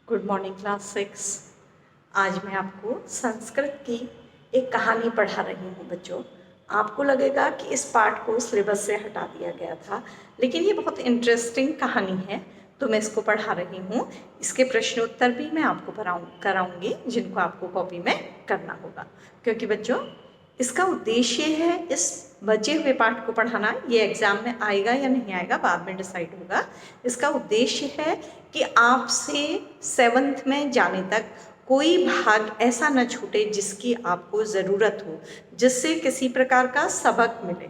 Good morning class 6। आज मैं आपको संस्कृत की एक कहानी पढ़ा रही हूँ बच्चों। आपको लगेगा कि इस पार्ट को सिलेबस से हटा दिया गया था, लेकिन ये बहुत इंटरेस्टिंग कहानी है तो मैं इसको पढ़ा रही हूँ। इसके प्रश्न उत्तर भी मैं आपको कराऊंगी, जिनको आपको कॉपी में करना होगा, क्योंकि बच्चों इसका उद्देश्य है इस बचे हुए पाठ को पढ़ाना। ये एग्ज़ाम में आएगा या नहीं आएगा बाद में डिसाइड होगा। इसका उद्देश्य है कि आपसे 7th में जाने तक कोई भाग ऐसा न छूटे जिसकी आपको ज़रूरत हो, जिससे किसी प्रकार का सबक मिले।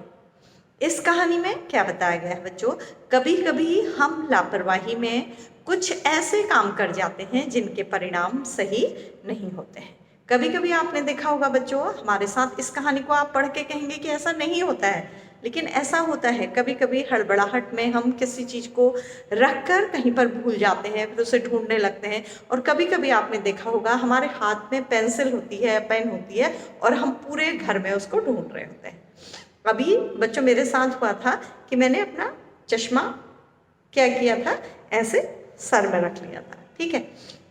इस कहानी में क्या बताया गया है बच्चों, कभी कभी हम लापरवाही में कुछ ऐसे काम कर जाते हैं जिनके परिणाम सही नहीं होते हैं। कभी कभी आपने देखा होगा बच्चों, हमारे साथ इस कहानी को आप पढ़ के कहेंगे कि ऐसा नहीं होता है, लेकिन ऐसा होता है। कभी कभी हड़बड़ाहट में हम किसी चीज़ को रख कर कहीं पर भूल जाते हैं, फिर उसे ढूंढने लगते हैं। और कभी कभी आपने देखा होगा हमारे हाथ में पेंसिल होती है, पेन होती है, और हम पूरे घर में उसको ढूंढ रहे होते हैं। अभी बच्चों मेरे साथ हुआ था कि मैंने अपना चश्मा क्या किया था, ऐसे सर में रख लिया था। ठीक है,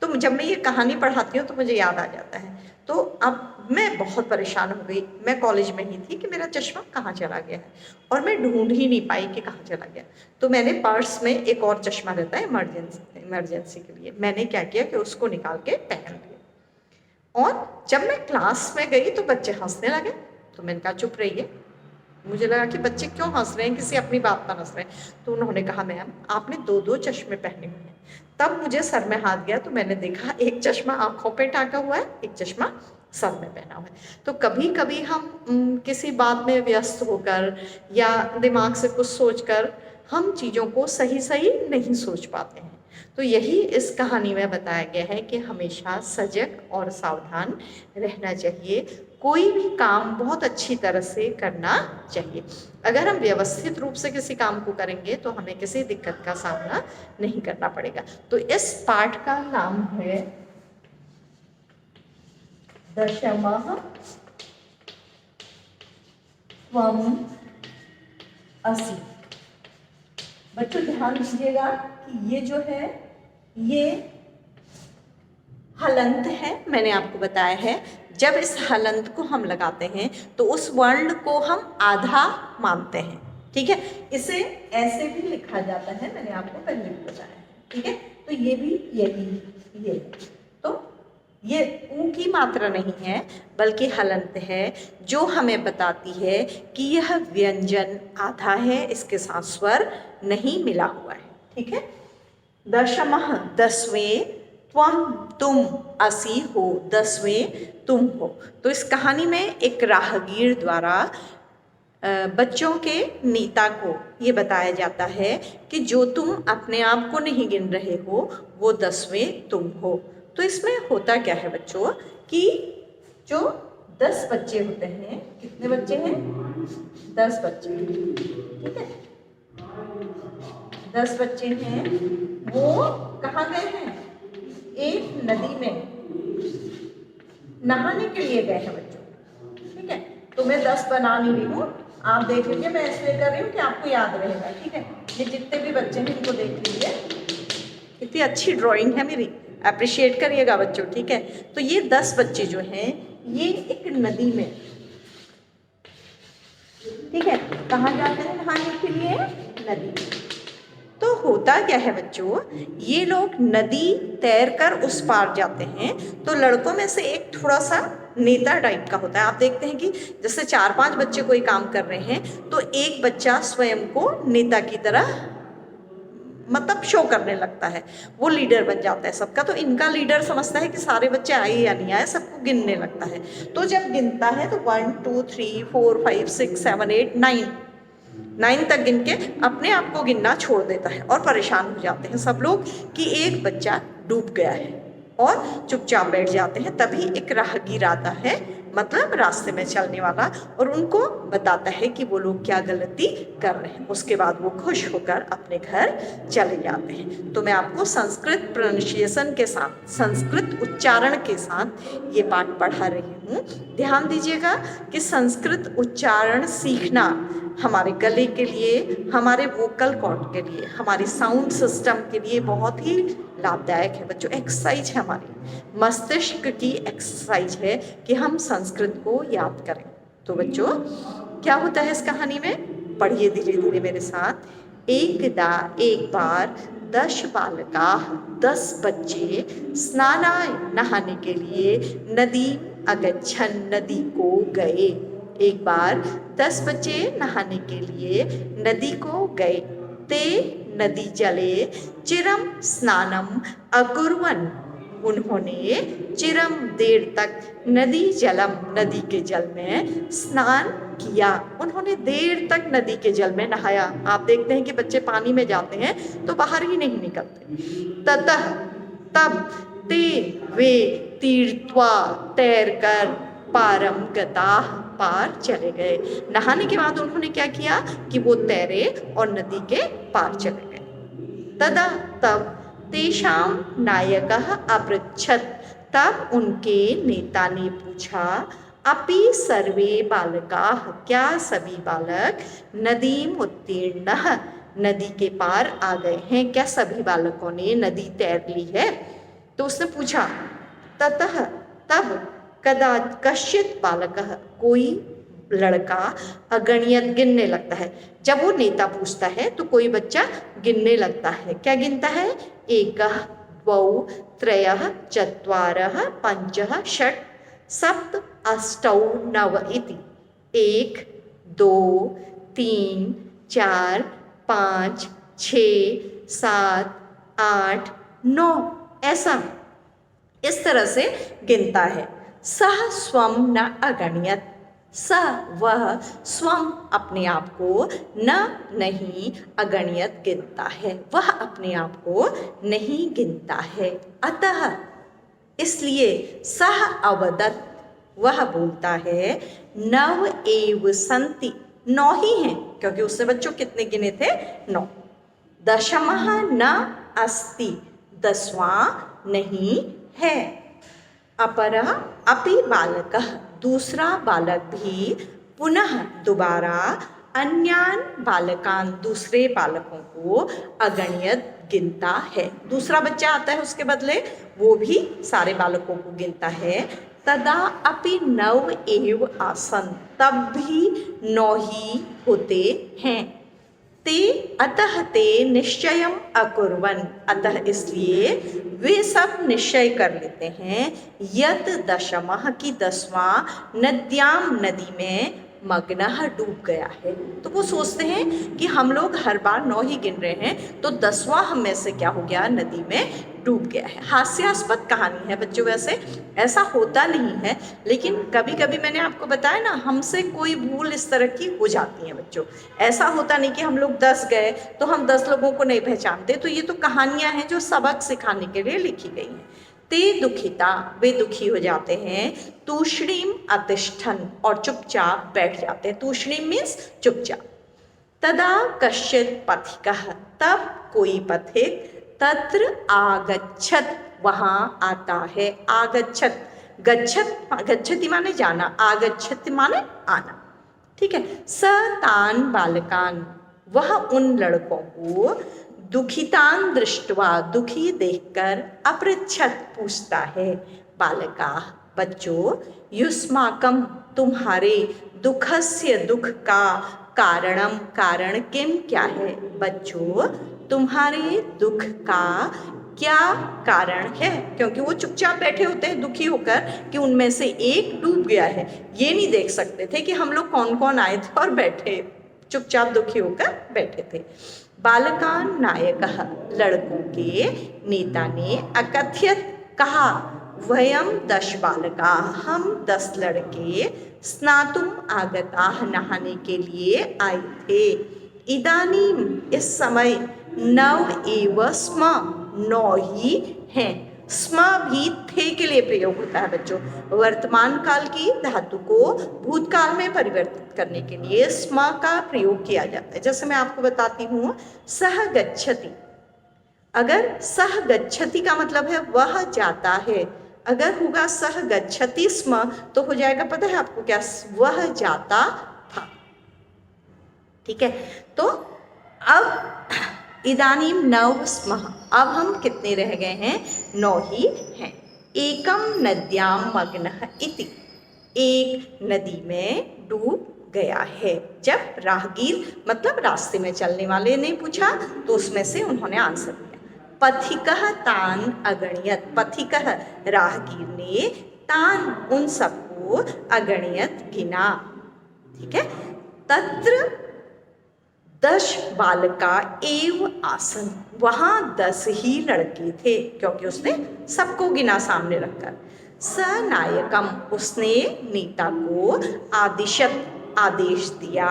तो जब मैं ये कहानी पढ़ाती हूँ तो मुझे याद आ जाता है। तो अब मैं बहुत परेशान हो गई। मैं कॉलेज में ही थी कि मेरा चश्मा कहाँ चला गया है, और मैं ढूंढ ही नहीं पाई कि कहाँ चला गया। तो मैंने पर्स में एक और चश्मा रहता है इमरजेंसी के लिए, मैंने क्या किया कि उसको निकाल के पहन लिया। और जब मैं क्लास में गई तो बच्चे हंसने लगे, तो मैंने कहा चुप रहिए। मुझे लगा कि बच्चे क्यों हंस रहे हैं, किसी अपनी बात पर हंस रहे हैं। तो उन्होंने कहा मैम आपने 2-2 चश्मे पहने हुए हैं। तब मुझे सर में हाथ गया, तो मैंने देखा एक चश्मा आंखों पे टाका हुआ है, एक चश्मा सर में पहना हुआ है। तो कभी कभी हम किसी बात में व्यस्त होकर या दिमाग से कुछ सोचकर हम चीज़ों को सही सही नहीं सोच पाते हैं। तो यही इस कहानी में बताया गया है कि हमेशा सजग और सावधान रहना चाहिए। कोई भी काम बहुत अच्छी तरह से करना चाहिए। अगर हम व्यवस्थित रूप से किसी काम को करेंगे तो हमें किसी दिक्कत का सामना नहीं करना पड़ेगा। तो इस पाठ का नाम है दशमः त्वम् असि। बच्चों ध्यान दीजिएगा कि ये जो है ये हलंत है, मैंने आपको बताया है। जब इस हलंत को हम लगाते हैं तो उस वर्ण को हम आधा मानते हैं। ठीक है, इसे ऐसे भी लिखा जाता है, मैंने आपको पहले भी बताया। ठीक है, तो ये भी यही ये, तो ये ऊ की मात्रा नहीं है बल्कि हलंत है, जो हमें बताती है कि यह व्यंजन आधा है, इसके साथ स्वर नहीं मिला हुआ है। ठीक है, दशमः 10वें, त्वम तुम असि हो 10वें तुम हो। तो इस कहानी में एक राहगीर द्वारा बच्चों के नेता को ये बताया जाता है कि जो तुम अपने आप को नहीं गिन रहे हो वो 10वें तुम हो। तो इसमें होता क्या है बच्चों कि जो 10 बच्चे होते हैं, कितने बच्चे हैं? 10 बच्चे। ठीक है, 10 बच्चे हैं, वो कहाँ गए हैं? एक नदी में नहाने के लिए गए हैं बच्चों। ठीक है, तो मैं 10 बना नहीं रही हूँ, आप देख लीजिए, मैं इसलिए कर रही हूँ कि आपको याद रहेगा। ठीक है, ये जितने भी बच्चे हैं इनको देख लीजिए, कितनी अच्छी ड्राइंग है मेरी, अप्रिशिएट करिएगा बच्चों। ठीक है, तो ये 10 बच्चे जो हैं ये एक नदी में, ठीक है, कहाँ जाते हैं नहाने के लिए? नदी। तो होता क्या है बच्चों, ये लोग नदी तैरकर उस पार जाते हैं। तो लड़कों में से एक थोड़ा सा नेता टाइप का होता है। आप देखते हैं कि जैसे 4-5 बच्चे कोई काम कर रहे हैं तो एक बच्चा स्वयं को नेता की तरह मतलब शो करने लगता है, वो लीडर बन जाता है सबका। तो इनका लीडर समझता है कि सारे बच्चे आए या नहीं आए, सबको गिनने लगता है। तो जब गिनता है तो 1 2 3 4 5 6 7 8 9 तक गिन के अपने आप को गिनना छोड़ देता है, और परेशान हो जाते हैं सब लोग कि एक बच्चा डूब गया है, और चुपचाप बैठ जाते हैं। तभी एक राहगीर आता है, मतलब रास्ते में चलने वाला, और उनको बताता है कि वो लोग क्या गलती कर रहे हैं। उसके बाद वो खुश होकर अपने घर चले जाते हैं। तो मैं आपको संस्कृत प्रोनाउंसिएशन के साथ, संस्कृत उच्चारण के साथ ये पाठ पढ़ा रही हूँ। ध्यान दीजिएगा कि संस्कृत उच्चारण सीखना हमारे गले के लिए, हमारे वोकल कॉर्ड के लिए, हमारी साउंड सिस्टम के लिए बहुत ही लाभदायक है बच्चों। एक्सरसाइज है हमारी, मस्तिष्क की एक्सरसाइज है कि हम संस्कृत को याद करें। तो बच्चों क्या होता है इस कहानी में, पढ़िए धीरे धीरे मेरे साथ। एक बार 10 बालका 10 बच्चे स्नानाय नहाने के लिए नदी अगच्छन नदी को गए। एक बार 10 बच्चे नहाने के लिए नदी को गए। ते नदी जले चिरम स्नानम अकुर्वन्, उन्होंने चिरम देर तक नदी के जल में स्नान किया। उन्होंने देर तक नदी के जल में नहाया। आप देखते हैं कि बच्चे पानी में जाते हैं तो बाहर ही नहीं निकलते। ततः तब ते वे तीर्थवा तैर कर पारम गताह, पार चले गए। नहाने के बाद उन्होंने क्या किया कि वो तैरे और नदी के पार चले गए। तदा तब तेषां नायकः अपृच्छत्, तब उनके नेता ने पूछा, अपि सर्वे बालकाः, क्या सभी बालक नदीम उत्तीर्णः, नदी के पार आ गए हैं, क्या सभी बालकों ने नदी तैर ली है। तो उसने पूछा। ततः तब कदा कश्चित बालकः, कोई लड़का अगणियत गिनने लगता है। जब वो नेता पूछता है तो कोई बच्चा गिनने लगता है। क्या गिनता है, एकः द्वौ त्रयः चत्वारः पंचः षट् सप्त अष्टौ नव इति। 1 2 3 4 5 6 7 8 9, ऐसा इस तरह से गिनता है। सह स्वम न अगण्यत, सह वह, स्वम अपने आप को, न नहीं, अगण्यत गिनता है, वह अपने आप को नहीं गिनता है। अतः इसलिए सह अवदत्, वह बोलता है, नव एव संति, 9 ही हैं, क्योंकि उससे बच्चों कितने गिने थे, 9। दशमः न अस्ति, 10वां नहीं है। अपरः अपि बालकः, दूसरा बालक भी, पुनः दोबारा, अन्यान बालकान, दूसरे बालकों को अगणियत गिनता है। दूसरा बच्चा आता है उसके बदले, वो भी सारे बालकों को गिनता है। तदा अपि नव एव आसन, तब भी 9 ही होते हैं। ते अतः ते निश्चयम अकुर्वन्, अतः इसलिए वे सब निश्चय कर लेते हैं, यत दशमः की 10वां नद्याम, नदी में, मग्नः डूब गया है। तो वो सोचते हैं कि हम लोग हर बार 9 ही गिन रहे हैं, तो 10वां हम में से क्या हो गया, नदी में डूब गया है। हास्यास्पद कहानी है बच्चों, वैसे ऐसा होता नहीं है, लेकिन कभी कभी मैंने आपको बताया ना, हमसे कोई भूल इस तरह की हो जाती है बच्चों। ऐसा होता नहीं कि हम लोग 10 गए तो हम 10 लोगों को नहीं पहचानते। तो ये तो कहानियां हैं जो सबक सिखाने के लिए लिखी गई हैं। ते दुखिता, वे दुखी हो जाते हैं। तूष्णीम अतिष्ठन, और चुपचाप बैठ जाते हैं। तूष्णीम मीन्स चुपचाप। तदा कश्चित पथिकः, तब कोई पथिक, तत्र आगच्छत, वहां आता है। आगच्छत, गच्छत, गच्छति माने जाना, आगच्छति माने आना, ठीक है। स तान बालकान, वह उन लड़कों को, दुखितान दृष्ट्वा, दुखी देखकर, अपृच्छत, पूछता है। बालका, बच्चों, युष्माकम, तुम्हारे, दुखस्य, दुख का, कारणम, कारण किम, क्या है। बच्चों, तुम्हारे दुख का क्या कारण है, क्योंकि वो चुपचाप बैठे होते हैं दुखी होकर कि उनमें से एक डूब गया है। ये नहीं देख सकते थे कि हम लोग कौन कौन आए थे और बैठे, चुपचाप दुखी होकर बैठे थे। बालकान नायकः, लड़कों के नेता ने, अकथयत, कहा, वयम 10 बालका, हम 10 लड़के, स्नातुम आगताः, नहाने के लिए आए थे। इदानीम, इस समय, नव एव स्म, 9 ही हैं। स्म भी थे के लिए प्रयोग होता है बच्चों। वर्तमान काल की धातु को भूतकाल में परिवर्तित करने के लिए स्म का प्रयोग किया जाता है। जैसे मैं आपको बताती हूँ, सह गच्छति, अगर सह गच्छति का मतलब है वह जाता है, अगर होगा सह गच्छति स्म तो हो जाएगा, पता है आपको क्या, वह जाता था, ठीक है। तो अब इदानीं नव स्मः, अब हम कितने रह गए हैं? 9 ही हैं। एकम नद्यां मग्नः इति, एक नदी में डूब गया है। जब राहगीर मतलब रास्ते में चलने वाले ने पूछा तो उसमें से उन्होंने आंसर दिया। पथिकः तान अगणयत, पथिकः राहगीर ने, तान उन सबको, अगणयत गिना। ठीक है। तत्र 10 बालका एव आसन, वहां 10 ही लड़के थे, क्योंकि उसने सबको गिना सामने रखकर। स नायकम, उसने नेता को, आदिशत आदेश दिया,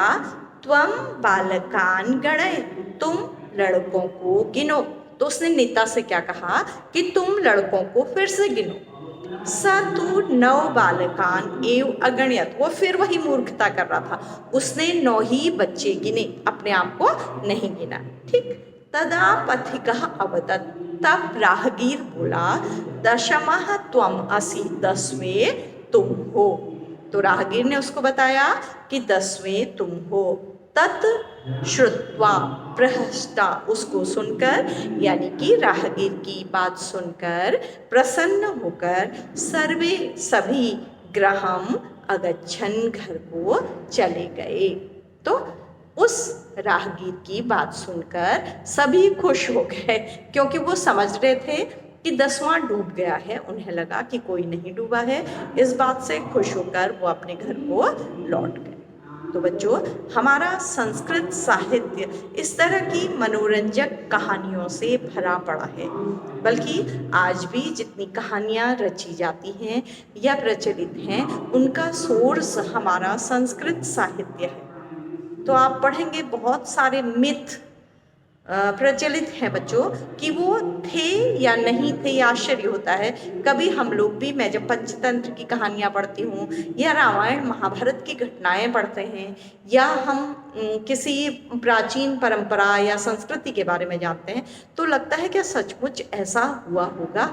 त्वम बालकान गणय, तुम लड़कों को गिनो। तो उसने नेता से क्या कहा कि तुम लड़कों को फिर से गिनो। स तू 9 बालकान एव अगणयत, वो फिर वही मूर्खता कर रहा था, उसने 9 ही बच्चे गिने, अपने आप को नहीं गिना। ठीक। तदा पथिकः अवदत्, तब राहगीर बोला, दशमः त्वम असि, 10वें तुम हो। तो राहगीर ने उसको बताया कि 10वें तुम हो। तत् श्रुत्वा प्रहष्टा, उसको सुनकर, यानी कि राहगीर की बात सुनकर प्रसन्न होकर, सर्वे सभी गृहम अगच्छन्, घर को चले गए। तो उस राहगीर की बात सुनकर सभी खुश हो गए, क्योंकि वो समझ रहे थे कि 10वां डूब गया है। उन्हें लगा कि कोई नहीं डूबा है। इस बात से खुश होकर वो अपने घर को लौट गए। तो बच्चों, हमारा संस्कृत साहित्य इस तरह की मनोरंजक कहानियों से भरा पड़ा है। बल्कि आज भी जितनी कहानियाँ रची जाती हैं या प्रचलित हैं, उनका सोर्स हमारा संस्कृत साहित्य है। तो आप पढ़ेंगे बहुत सारे मिथ प्रचलित हैं बच्चों, कि वो थे या नहीं थे, ये आश्चर्य होता है। कभी हम लोग भी, मैं जब पंचतंत्र की कहानियाँ पढ़ती हूँ या रामायण महाभारत की घटनाएं पढ़ते हैं, या हम किसी प्राचीन परंपरा या संस्कृति के बारे में जानते हैं, तो लगता है क्या सचमुच ऐसा हुआ होगा?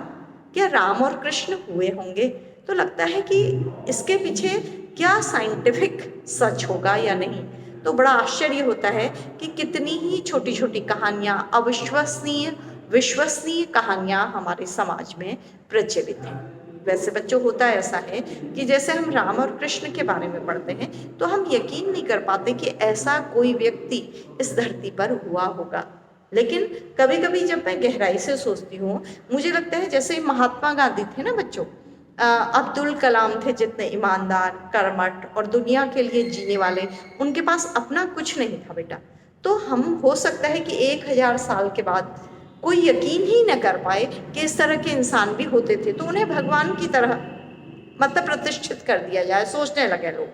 क्या राम और कृष्ण हुए होंगे? तो लगता है कि इसके पीछे क्या साइंटिफिक सच होगा या नहीं। तो बड़ा आश्चर्य होता है कि कितनी ही छोटी छोटी कहानियाँ, अविश्वसनीय विश्वसनीय कहानियाँ हमारे समाज में प्रचलित हैं। वैसे बच्चों, होता ऐसा है कि जैसे हम राम और कृष्ण के बारे में पढ़ते हैं तो हम यकीन नहीं कर पाते कि ऐसा कोई व्यक्ति इस धरती पर हुआ होगा। लेकिन कभी कभी जब मैं गहराई से सोचती हूँ, मुझे लगता है जैसे महात्मा गांधी थे ना बच्चों, अब्दुल कलाम थे, जितने ईमानदार, कर्मठ और दुनिया के लिए जीने वाले, उनके पास अपना कुछ नहीं था बेटा। तो हम, हो सकता है कि 1000 साल के बाद कोई यकीन ही न कर पाए कि इस तरह के इंसान भी होते थे, तो उन्हें भगवान की तरह मतलब प्रतिष्ठित कर दिया जाए। सोचने लगे लोग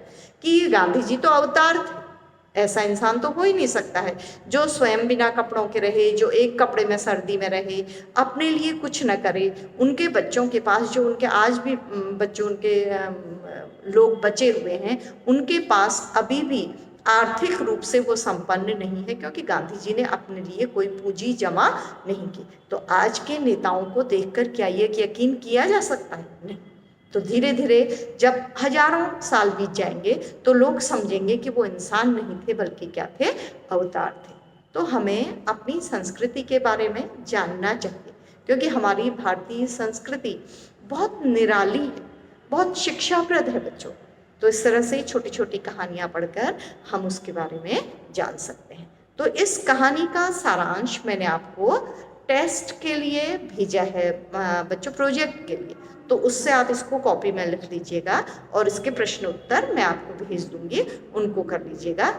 कि गांधी जी तो अवतार थे, ऐसा इंसान तो हो ही नहीं सकता है जो स्वयं बिना कपड़ों के रहे, जो एक कपड़े में सर्दी में रहे, अपने लिए कुछ न करे। उनके बच्चों के पास, जो उनके आज भी बच्चों, उनके लोग बचे हुए हैं, उनके पास अभी भी आर्थिक रूप से वो संपन्न नहीं है, क्योंकि गांधी जी ने अपने लिए कोई पूंजी जमा नहीं की। तो आज के नेताओं को देखकर क्या ये यकीन किया जा सकता है? नहीं। तो धीरे धीरे जब हजारों साल बीत जाएंगे तो लोग समझेंगे कि वो इंसान नहीं थे, बल्कि क्या थे? अवतार थे। तो हमें अपनी संस्कृति के बारे में जानना चाहिए, क्योंकि हमारी भारतीय संस्कृति बहुत निराली है, बहुत शिक्षाप्रद है बच्चों। तो इस तरह से छोटी छोटी कहानियाँ पढ़कर हम उसके बारे में जान सकते हैं। तो इस कहानी का सारांश मैंने आपको टेस्ट के लिए भेजा है बच्चों, प्रोजेक्ट के लिए। तो उससे आप इसको कॉपी में लिख लीजिएगा और इसके प्रश्न उत्तर मैं आपको भेज दूंगी, उनको कर लीजिएगा।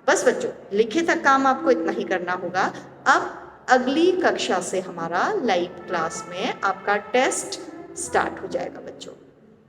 बस बच्चों, लिखे तक काम आपको इतना ही करना होगा। अब अगली कक्षा से हमारा लाइव क्लास में आपका टेस्ट स्टार्ट हो जाएगा बच्चों।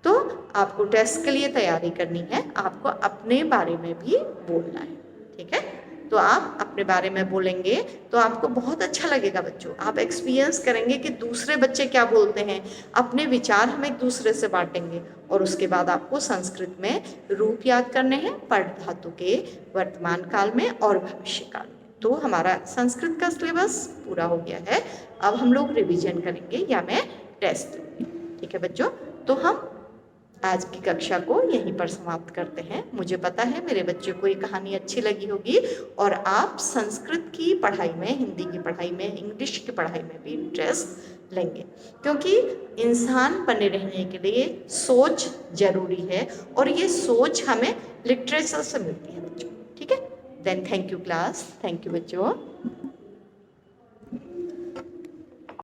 तो आपको टेस्ट के लिए तैयारी करनी है, आपको अपने बारे में भी बोलना है। ठीक है? तो आप अपने बारे में बोलेंगे तो आपको बहुत अच्छा लगेगा बच्चों। आप एक्सपीरियंस करेंगे कि दूसरे बच्चे क्या बोलते हैं, अपने विचार हम एक दूसरे से बांटेंगे। और उसके बाद आपको संस्कृत में रूप याद करने हैं, पढ़ धातु के वर्तमान काल में और भविष्य काल में। तो हमारा संस्कृत का सिलेबस पूरा हो गया है। अब हम लोग रिविजन करेंगे या मैं टेस्ट लूँगी। ठीक है बच्चों? तो हम आज की कक्षा को यहीं पर समाप्त करते हैं। मुझे पता है मेरे बच्चों को ये कहानी अच्छी लगी होगी और आप संस्कृत की पढ़ाई में, हिंदी की पढ़ाई में, इंग्लिश की पढ़ाई में भी इंटरेस्ट लेंगे, क्योंकि इंसान बने रहने के लिए सोच जरूरी है और ये सोच हमें लिटरेचर से मिलती है बच्चों। ठीक है, then thank you class, thank you बच्चों।